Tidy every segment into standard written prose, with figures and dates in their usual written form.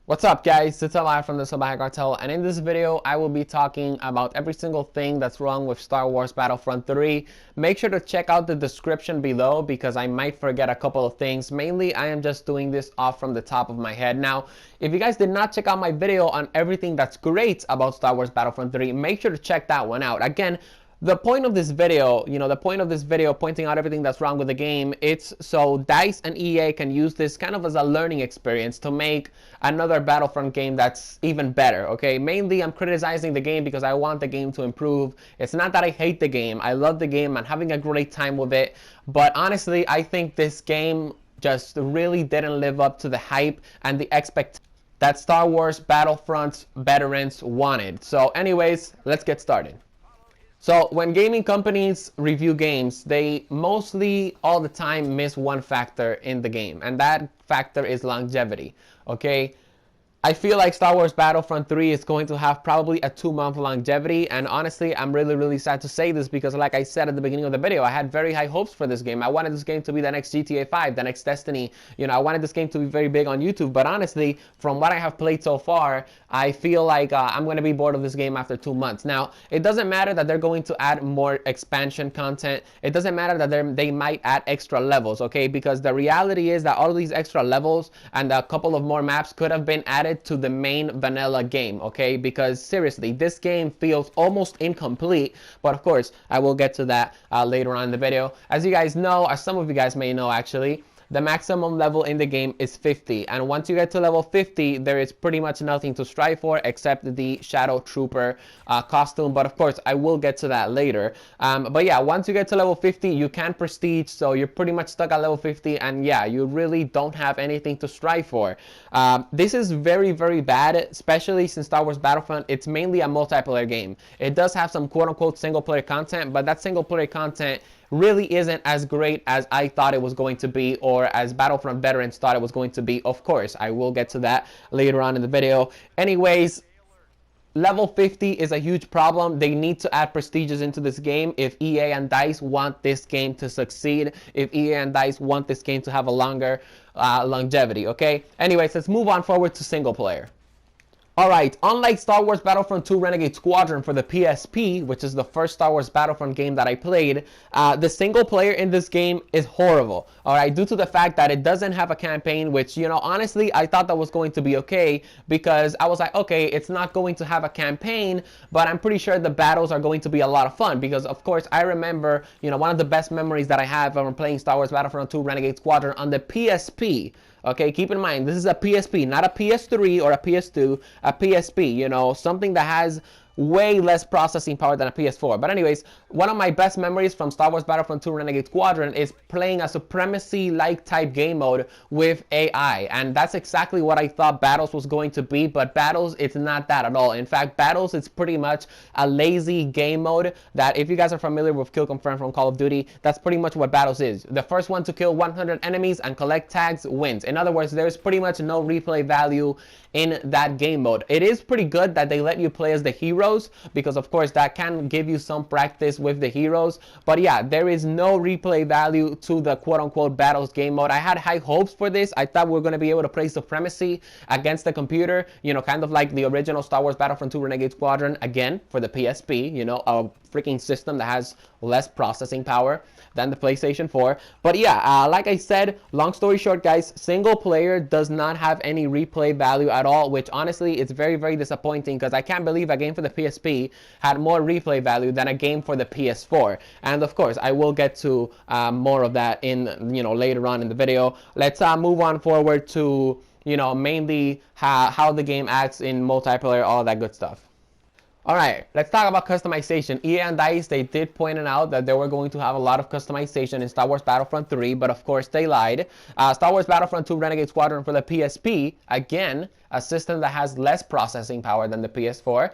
What's up, guys? It's Live from the Salvajee Cartel, and in this video I will be talking about every single thing that's wrong with Star Wars Battlefront 3. Make sure to check out the description below because I might forget a couple of things. Mainly I am just doing this off from the top of my head. Now, if you guys did not check out my video on everything that's great about Star Wars Battlefront 3, make sure to check that one out. Again, the point of this video, pointing out everything that's wrong with the game, it's so DICE and EA can use this kind of as a learning experience to make another Battlefront game that's even better, okay? Mainly, I'm criticizing the game because I want the game to improve. It's not that I hate the game. I love the game. I'm having a great time with it. But honestly, I think this game just really didn't live up to the hype and the expectations that Star Wars Battlefront veterans wanted. So anyways, let's get started. So when gaming companies review games, they mostly all the time miss one factor in the game, and that factor is longevity, okay? I feel like Star Wars Battlefront 3 is going to have probably a 2-month longevity, and honestly, I'm really sad to say this because like I said at the beginning of the video, I had very high hopes for this game. I wanted this game to be the next GTA 5, the next Destiny. You know, I wanted this game to be very big on YouTube, but honestly, from what I have played so far, I feel like I'm going to be bored of this game after 2 months. Now, it doesn't matter that they're going to add more expansion content. It doesn't matter that they might add extra levels, okay? Because the reality is that all of these extra levels and a couple of more maps could have been added to the main vanilla game, okay? Because seriously, this game feels almost incomplete, but of course, I will get to that later on in the video. As you guys know, as some of you guys may know actually, the maximum level in the game is 50, and once you get to level 50, there is pretty much nothing to strive for except the Shadow Trooper costume, but of course, I will get to that later. But yeah, once you get to level 50, you can prestige, so you're pretty much stuck at level 50, and yeah, you really don't have anything to strive for. This is very bad, especially since Star Wars Battlefront, it's mainly a multiplayer game. It does have some quote-unquote single-player content, but that single-player content really isn't as great as I thought it was going to be, or as Battlefront veterans thought it was going to be. Of course, I will get to that later on in the video. Anyways, level 50 is a huge problem. They need to add prestiges into this game if EA and DICE want this game to succeed, if EA and DICE want this game to have a longer longevity, okay? Anyways, let's move on forward to single player. Alright, unlike Star Wars Battlefront 2 Renegade Squadron for the PSP, which is the first Star Wars Battlefront game that I played, the single player in this game is horrible. Alright, due to the fact that it doesn't have a campaign, which, you know, honestly, I thought that was going to be okay, because I was like, okay, it's not going to have a campaign, but I'm pretty sure the battles are going to be a lot of fun, because of course, I remember, you know, one of the best memories that I have from playing Star Wars Battlefront 2 Renegade Squadron on the PSP. Okay, keep in mind, this is a PSP, not a PS3 or a PS2, a PSP, you know, something that has way less processing power than a PS4. But anyways, one of my best memories from Star Wars Battlefront 2 Renegade Squadron is playing a supremacy-like type game mode with AI. And that's exactly what I thought Battles was going to be, but Battles, it's not that at all. In fact, Battles, it's pretty much a lazy game mode that, if you guys are familiar with Kill Confirm from Call of Duty, that's pretty much what Battles is. The first one to kill 100 enemies and collect tags wins. In other words, there's pretty much no replay value in that game mode. It is pretty good that they let you play as the heroes, because of course that can give you some practice with the heroes, but yeah, there is no replay value to the quote-unquote Battles game mode. I had high hopes for this. I thought we were going to be able to play supremacy against the computer, you know, kind of like the original Star Wars Battlefront 2 Renegade Squadron, again for the PSP, you know, a freaking system that has less processing power than the PlayStation 4. But yeah, like I said, long story short, guys, single player does not have any replay value at all, which honestly is very disappointing, because I can't believe a game for the PSP had more replay value than a game for the PS4. And of course, I will get to more of that in, you know, later on in the video. Let's move on forward to, you know, mainly how the game acts in multiplayer, all that good stuff. Alright, let's talk about customization. EA and DICE, they did point out that they were going to have a lot of customization in Star Wars Battlefront 3, but of course they lied. Star Wars Battlefront 2 Renegade Squadron for the PSP, again, a system that has less processing power than the PS4.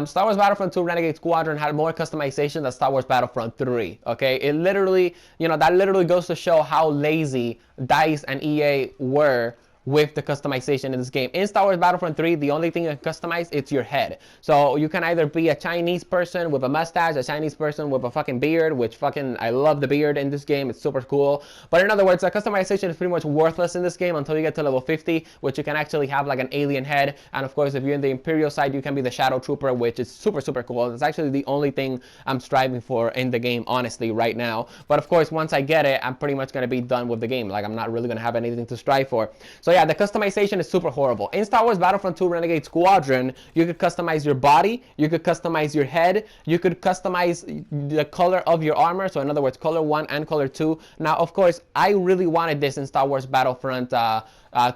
Star Wars Battlefront 2 Renegade Squadron had more customization than Star Wars Battlefront 3, okay? It literally, you know, that literally goes to show how lazy DICE and EA were with the customization in this game. In Star Wars Battlefront 3, the only thing you can customize, it's your head. So you can either be a Chinese person with a mustache, a Chinese person with a fucking beard, which fucking, I love the beard in this game. It's super cool. But in other words, the customization is pretty much worthless in this game until you get to level 50, which you can actually have like an alien head. And of course, if you're in the Imperial side, you can be the Shadow Trooper, which is super, super cool. It's actually the only thing I'm striving for in the game, honestly, right now. But of course, once I get it, I'm pretty much going to be done with the game. Like, I'm not really going to have anything to strive for. So yeah, the customization is super horrible. In Star Wars Battlefront 2 Renegade Squadron, you could customize your body, you could customize your head, you could customize the color of your armor. So in other words, color 1 and color 2. Now, of course, I really wanted this in Star Wars Battlefront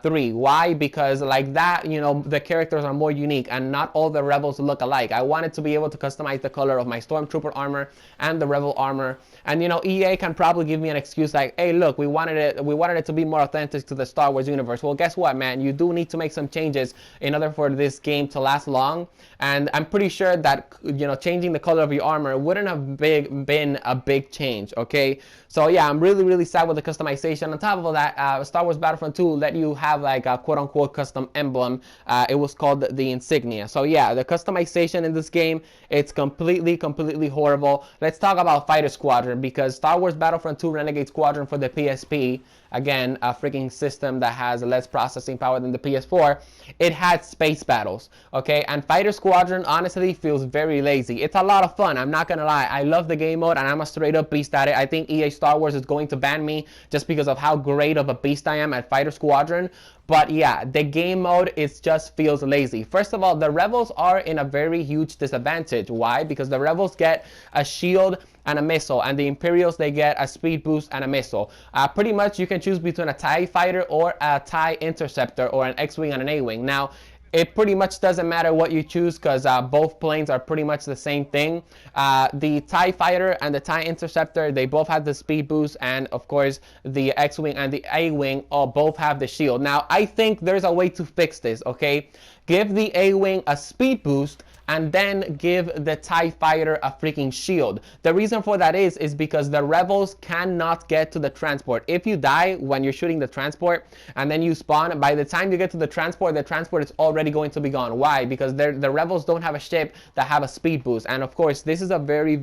3. Why? Because like that, you know, the characters are more unique and not all the rebels look alike. I wanted to be able to customize the color of my Stormtrooper armor and the rebel armor. And you know, EA can probably give me an excuse like, hey, look, we wanted it to be more authentic to the Star Wars universe. Well, guess what, man? You do need to make some changes in order for this game to last long. And I'm pretty sure that, you know, changing the color of your armor wouldn't have been a big change, okay? So yeah, I'm really, really sad with the customization. On top of that, Star Wars Battlefront 2 let you have like a quote-unquote custom emblem. It was called the insignia. So yeah, the customization in this game, it's completely horrible. Let's talk about Fighter Squadron, because Star Wars Battlefront 2 Renegade Squadron for the PSP, again, a freaking system that has less processing power than the PS4, it had space battles, okay? And Fighter Squadron, honestly, feels very lazy. It's a lot of fun, I'm not gonna lie. I love the game mode, and I'm a straight up beast at it. I think EA Star Wars is going to ban me just because of how great of a beast I am at Fighter Squadron. But yeah, the game mode, it just feels lazy. First of all, the Rebels are in a very huge disadvantage. Why? Because the Rebels get a shield and a missile, and the Imperials, they get a speed boost and a missile. Pretty much you can choose between a TIE fighter or a TIE interceptor, or an X-wing and an A-wing. Now, it pretty much doesn't matter what you choose, because both planes are pretty much the same thing. The TIE fighter and the TIE interceptor, they both have the speed boost, and of course the X-wing and the A-wing both have the shield. Now, I think there's a way to fix this, okay? Give the A-wing a speed boost and then give the TIE fighter a freaking shield. The reason for that is because the Rebels cannot get to the transport. If you die when you're shooting the transport and then you spawn, by the time you get to the transport is already going to be gone. Why? Because the Rebels don't have a ship that have a speed boost. And of course, this is a very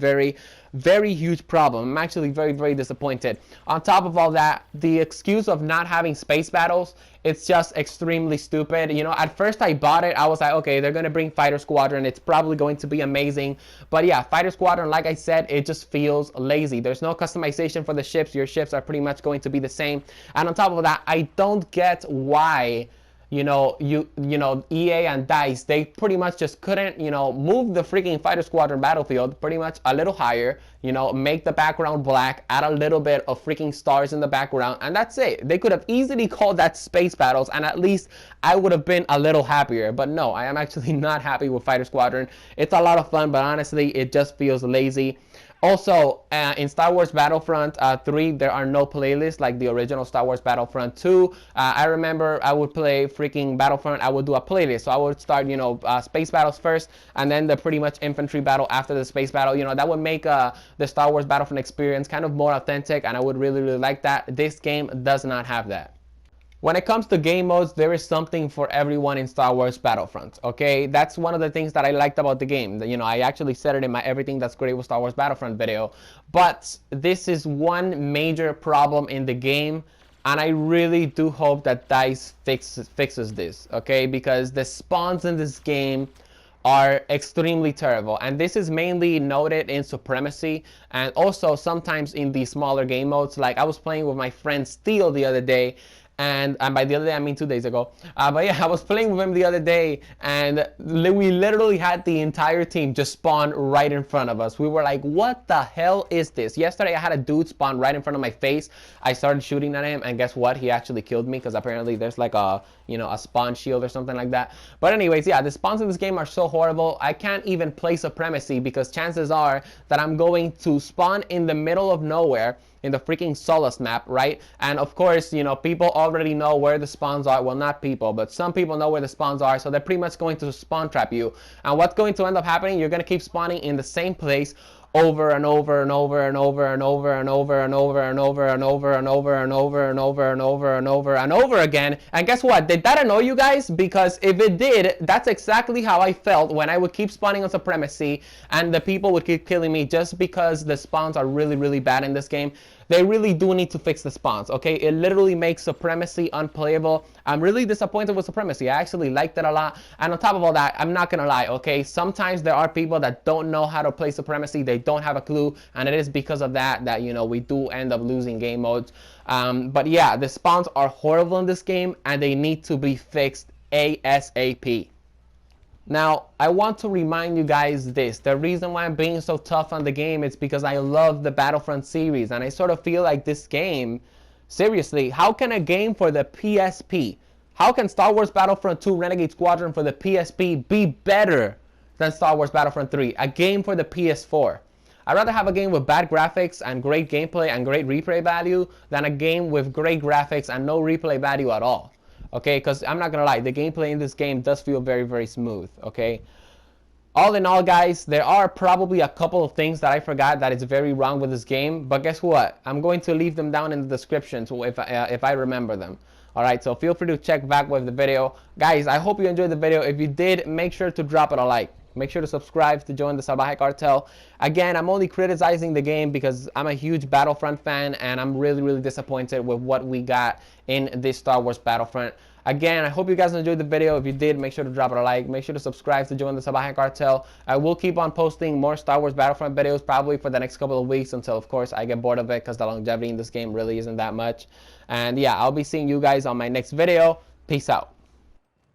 huge problem. I'm actually very disappointed. On top of all that, the excuse of not having space battles, it's just extremely stupid. You know, at first I bought it. I was like, okay, they're gonna bring Fighter Squadron. It's probably going to be amazing. But yeah, Fighter Squadron, like I said, it just feels lazy. There's no customization for the ships. Your ships are pretty much going to be the same. And on top of that, I don't get why, you know, EA and DICE, they pretty much just couldn't, you know, move the freaking Fighter Squadron battlefield pretty much a little higher, you know, make the background black, add a little bit of freaking stars in the background, and that's it. They could have easily called that space battles, and at least I would have been a little happier. But no, I am actually not happy with Fighter Squadron. It's a lot of fun, but honestly, it just feels lazy. Also, in Star Wars Battlefront 3, there are no playlists like the original Star Wars Battlefront 2. I remember I would play freaking Battlefront, I would do a playlist. So I would start, you know, space battles first, and then the pretty much infantry battle after the space battle. You know, that would make the Star Wars Battlefront experience kind of more authentic, and I would really like that. This game does not have that. When it comes to game modes, there is something for everyone in Star Wars Battlefront, okay? That's one of the things that I liked about the game. You know, I actually said it in my Everything That's Great with Star Wars Battlefront video. But this is one major problem in the game, and I really do hope that DICE fixes this, okay? Because the spawns in this game are extremely terrible, and this is mainly noted in Supremacy and also sometimes in the smaller game modes. Like, I was playing with my friend Steel the other day, and by the other day I mean 2 days ago, but yeah, I was playing with him the other day, and we literally had the entire team just spawn right in front of us. We were like, what the hell is this? Yesterday I had a dude spawn right in front of my face. I started shooting at him, and guess what? He actually killed me, because apparently there's like a, you know, a spawn shield or something like that. But anyways, yeah, the spawns in this game are so horrible. I can't even play Supremacy, because chances are that I'm going to spawn in the middle of nowhere in the freaking Solace map, right? And of course, you know, people already know where the spawns are. Well, not people, but some people know where the spawns are, so they're pretty much going to spawn trap you. And what's going to end up happening, you're going to keep spawning in the same place over and over and over and over and over and over and over and over and over and over and over and over and over and over and over again. And guess what? Did that annoy you guys? Because if it did, that's exactly how I felt when I would keep spawning on Supremacy and the people would keep killing me just because the spawns are really, really bad in this game. They really do need to fix the spawns, okay? It literally makes Supremacy unplayable. I'm really disappointed with Supremacy. I actually liked it a lot. And on top of all that, I'm not gonna lie, okay? Sometimes there are people that don't know how to play Supremacy. They don't have a clue. And it is because of that, you know, we do end up losing game modes. But yeah, the spawns are horrible in this game and they need to be fixed ASAP. Now, I want to remind you guys this. The reason why I'm being so tough on the game is because I love the Battlefront series. And I sort of feel like this game, seriously, how can a game for the PSP, how can Star Wars Battlefront 2 Renegade Squadron for the PSP be better than Star Wars Battlefront 3, a game for the PS4? I'd rather have a game with bad graphics and great gameplay and great replay value than a game with great graphics and no replay value at all. Okay, because I'm not gonna lie, the gameplay in this game does feel very, very smooth. Okay, all in all, guys, there are probably a couple of things that I forgot that is very wrong with this game, but guess what? I'm going to leave them down in the description so if I remember them. All right, so feel free to check back with the video. Guys, I hope you enjoyed the video. If you did, make sure to drop it a like. Make sure to subscribe to join the Salvajee cartel. Again, I'm only criticizing the game because I'm a huge Battlefront fan and I'm really, really disappointed with what we got in this Star Wars Battlefront. Again, I hope you guys enjoyed the video. If you did, make sure to drop it a like. Make sure to subscribe to join the Salvajee cartel. I will keep on posting more Star Wars Battlefront videos probably for the next couple of weeks until, of course, I get bored of it because the longevity in this game really isn't that much. And yeah, I'll be seeing you guys on my next video. Peace out.